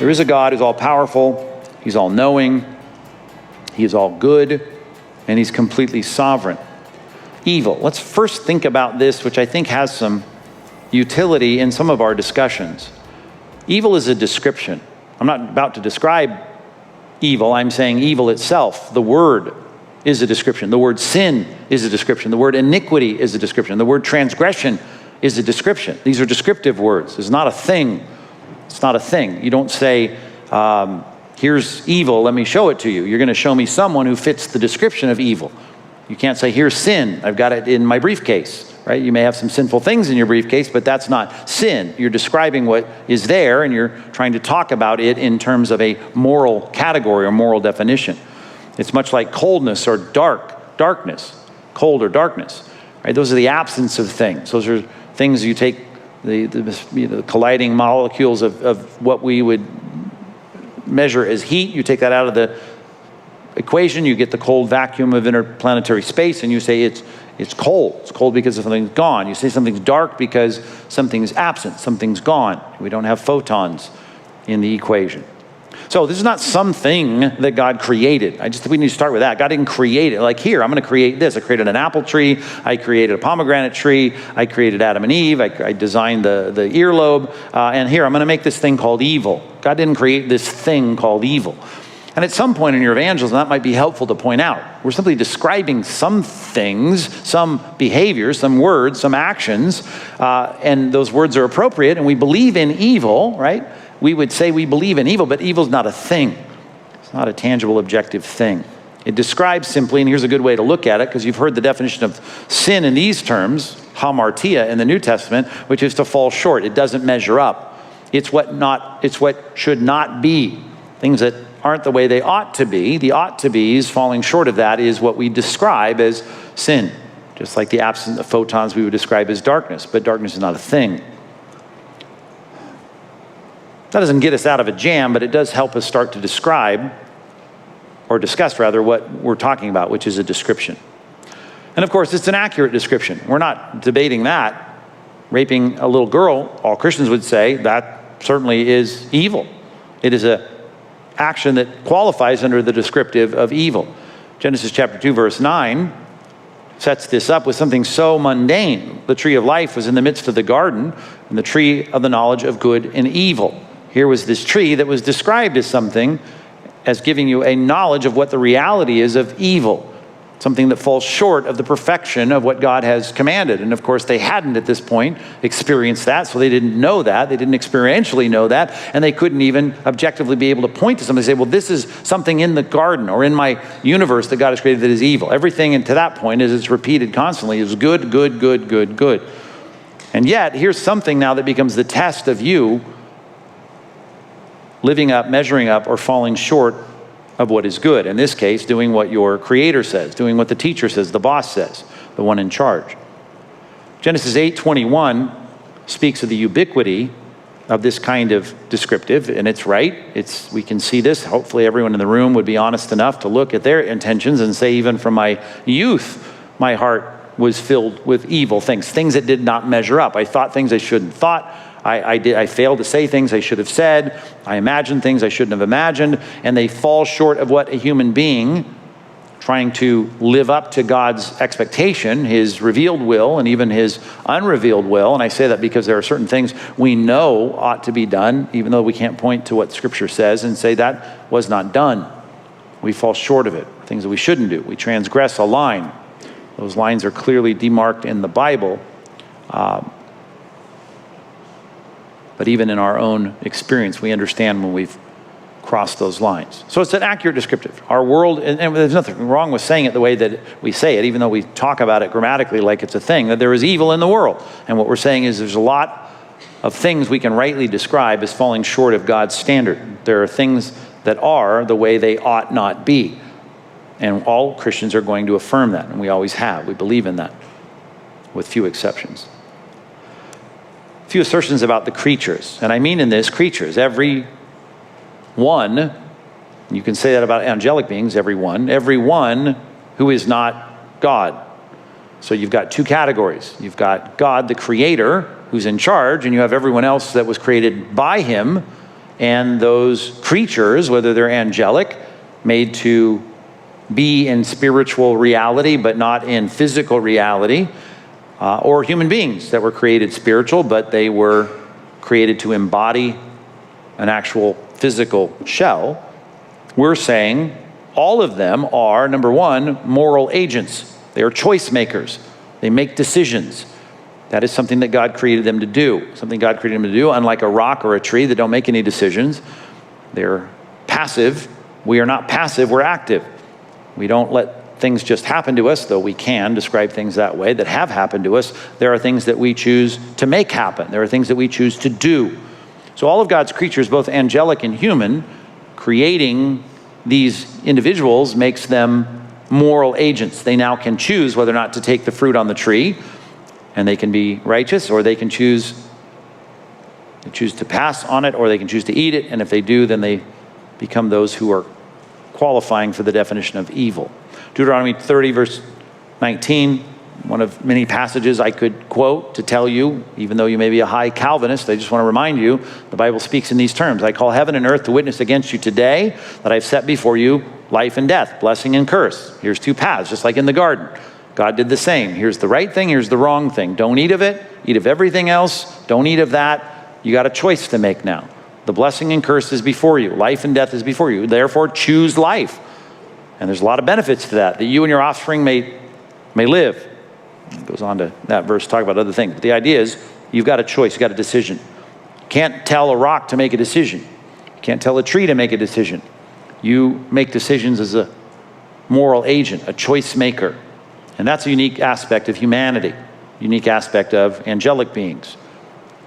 There is a God who's all powerful, he's all knowing, he is all good, and he's completely sovereign. Evil. Let's first think about this, which I think has some utility in some of our discussions. Evil is a description. I'm not about to describe evil. I'm saying evil itself. The word is a description. The word sin is a description. The word iniquity is a description. The word transgression is a description. These are descriptive words. It's not a thing. It's not a thing. You don't say, here's evil, let me show it to you. You're going to show me someone who fits the description of evil. You can't say, here's sin. I've got it in my briefcase, right? You may have some sinful things in your briefcase, but that's not sin. You're describing what is there, and you're trying to talk about it in terms of a moral category or moral definition. It's much like coldness or darkness, cold or darkness, right? Those are the absence of things. Those are things you take the colliding molecules of what we would measure as heat. You take that out of the equation, you get the cold vacuum of interplanetary space, and you say it's cold. It's cold because something's gone. You say something's dark because something's absent, something's gone. We don't have photons in the equation. So this is not something that God created. We need to start with that. God didn't create it. Like, here, I'm going to create this. I created an apple tree. I created a pomegranate tree. I created Adam and Eve. I designed the earlobe. And here, I'm going to make this thing called evil. God didn't create this thing called evil. And at some point in your evangelism, that might be helpful to point out. We're simply describing some things, some behaviors, some words, some actions, and those words are appropriate, and we believe in evil, right? We would say we believe in evil, but evil's not a thing. It's not a tangible, objective thing. It describes simply, and here's a good way to look at it, because you've heard the definition of sin in these terms, hamartia in the New Testament, which is to fall short. It doesn't measure up. It's what should not be. Things that aren't the way they ought to be. The ought to be's, falling short of that, is what we describe as sin. Just like the absence of photons we would describe as darkness, but darkness is not a thing. That doesn't get us out of a jam, but it does help us start to describe, or discuss rather, what we're talking about, which is a description. And of course, it's an accurate description. We're not debating that. Raping a little girl, all Christians would say, that certainly is evil. It is an action that qualifies under the descriptive of evil. Genesis chapter 2, verse 9 sets this up with something so mundane. The tree of life was in the midst of the garden, and the tree of the knowledge of good and evil. Here was this tree that was described as something, as giving you a knowledge of what the reality is of evil, something that falls short of the perfection of what God has commanded. And of course, they hadn't at this point experienced that, so they didn't know that. They didn't experientially know that, and they couldn't even objectively be able to point to something and say, well, this is something in the garden or in my universe that God has created that is evil. Everything, and to that point, as it's repeated constantly, is good, good, good, good, good. And yet, here's something now that becomes the test of you living up, measuring up, or falling short of what is good. In this case, doing what your creator says, doing what the teacher says, the boss says, the one in charge. Genesis 8:21 speaks of the ubiquity of this kind of descriptive, and it's right. We can see this. Hopefully everyone in the room would be honest enough to look at their intentions and say, even from my youth, my heart was filled with evil things that did not measure up. I thought things I shouldn't thought. I failed to say things I should have said. I imagined things I shouldn't have imagined, and they fall short of what a human being trying to live up to God's expectation, his revealed will and even his unrevealed will. And I say that because there are certain things we know ought to be done, even though we can't point to what Scripture says and say that was not done. We fall short of it, things that we shouldn't do. We transgress a line. Those lines are clearly demarked in the Bible. But even in our own experience, we understand when we've crossed those lines. So it's an accurate descriptive. Our world, and there's nothing wrong with saying it the way that we say it, even though we talk about it grammatically like it's a thing, that there is evil in the world. And what we're saying is there's a lot of things we can rightly describe as falling short of God's standard. There are things that are the way they ought not be. And all Christians are going to affirm that, and we always have. We believe in that, with few exceptions. A few assertions about the creatures, and I mean in this creatures, every one, you can say that about angelic beings, every one who is not God. So you've got two categories. You've got God, the creator, who's in charge, and you have everyone else that was created by him and those creatures, whether they're angelic, made to be in spiritual reality but not in physical reality, or human beings that were created spiritual, but they were created to embody an actual physical shell, we're saying all of them are, number one, moral agents. They are choice makers. They make decisions. That is something that God created them to do, something God created them to do, unlike a rock or a tree that don't make any decisions. They're passive. We are not passive, we're active. We don't let things just happen to us, though we can describe things that way, that have happened to us. There are things that we choose to make happen. There are things that we choose to do. So all of God's creatures, both angelic and human, creating these individuals makes them moral agents. They now can choose whether or not to take the fruit on the tree, and they can be righteous, or they can choose to pass on it, or they can choose to eat it, and if they do, then they become those who are qualifying for the definition of evil. Deuteronomy 30, verse 19, one of many passages I could quote to tell you, even though you may be a high Calvinist, I just want to remind you, the Bible speaks in these terms. I call heaven and earth to witness against you today that I've set before you life and death, blessing and curse. Here's two paths, just like in the garden. God did the same. Here's the right thing, here's the wrong thing. Don't eat of it, eat of everything else. Don't eat of that. You got a choice to make now. The blessing and curse is before you. Life and death is before you. Therefore, choose life. And there's a lot of benefits to that you and your offspring may live. It goes on to that verse, talk about other things. But the idea is, you've got a choice, you've got a decision. You can't tell a rock to make a decision. You can't tell a tree to make a decision. You make decisions as a moral agent, a choice maker. And that's a unique aspect of humanity, unique aspect of angelic beings.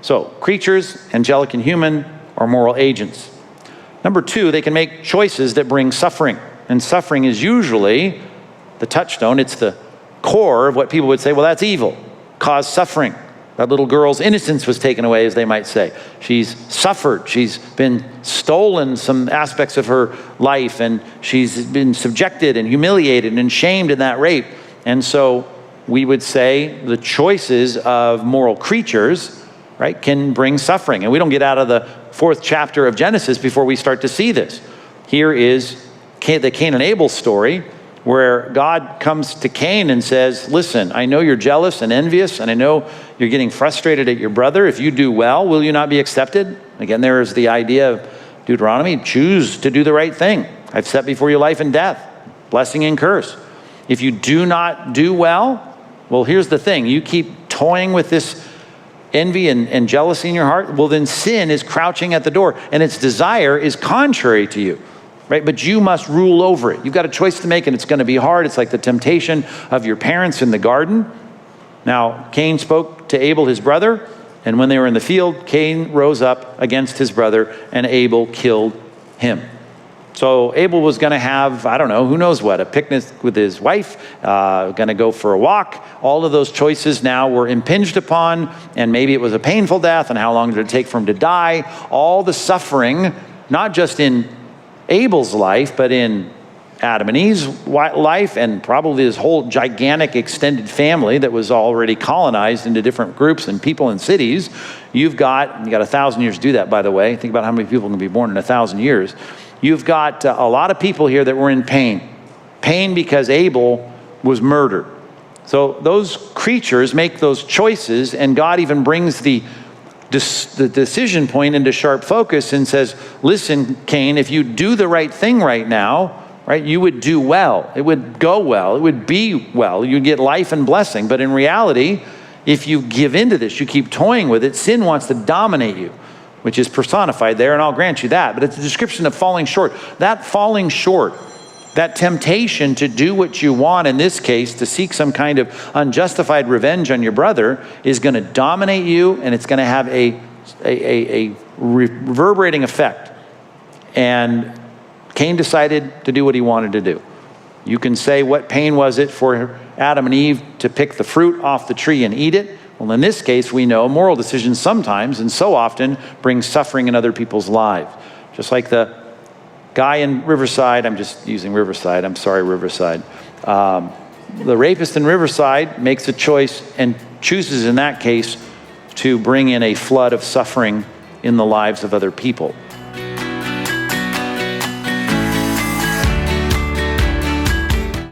So, creatures, angelic and human, are moral agents. Number two, they can make choices that bring suffering. And suffering is usually the touchstone. It's the core of what people would say, well, that's evil, cause suffering. That little girl's innocence was taken away, as they might say. She's suffered. She's been stolen some aspects of her life, and she's been subjected and humiliated and shamed in that rape. And so we would say the choices of moral creatures, right, can bring suffering. And we don't get out of the 4th chapter of Genesis before we start to see this. Here is the Cain and Abel story, where God comes to Cain and says, listen, I know you're jealous and envious, and I know you're getting frustrated at your brother. If you do well, will you not be accepted? Again, there is the idea of Deuteronomy, choose to do the right thing. I've set before you life and death, blessing and curse. If you do not do well, well, here's the thing. You keep toying with this envy and jealousy in your heart, well, then sin is crouching at the door, and its desire is contrary to you, right? But you must rule over it. You've got a choice to make, and it's going to be hard. It's like the temptation of your parents in the garden. Now, Cain spoke to Abel, his brother, and when they were in the field, Cain rose up against his brother, and Abel killed him. So Abel was going to have, I don't know, who knows what, a picnic with his wife, going to go for a walk. All of those choices now were impinged upon, and maybe it was a painful death, and how long did it take for him to die? All the suffering, not just in Abel's life, but in Adam and Eve's life, and probably his whole gigantic extended family that was already colonized into different groups and people and cities. You got 1,000 years to do that, by the way. Think about how many people can be born in 1,000 years. You've got a lot of people here that were in pain. Pain because Abel was murdered. So those creatures make those choices, and God even brings the decision point into sharp focus and says, listen, Cain, if you do the right thing right now, right, you would do well. It would go well. It would be well. You'd get life and blessing. But in reality, if you give into this, you keep toying with it, sin wants to dominate you, which is personified there, and I'll grant you that. But it's a description of falling short. That falling short, that temptation to do what you want, in this case, to seek some kind of unjustified revenge on your brother, is going to dominate you, and it's going to have a reverberating effect. And Cain decided to do what he wanted to do. You can say, what pain was it for Adam and Eve to pick the fruit off the tree and eat it? Well, in this case, we know moral decisions sometimes and so often bring suffering in other people's lives. Just like the guy in Riverside, I'm just using Riverside, I'm sorry, Riverside. The rapist in Riverside makes a choice and chooses in that case to bring in a flood of suffering in the lives of other people.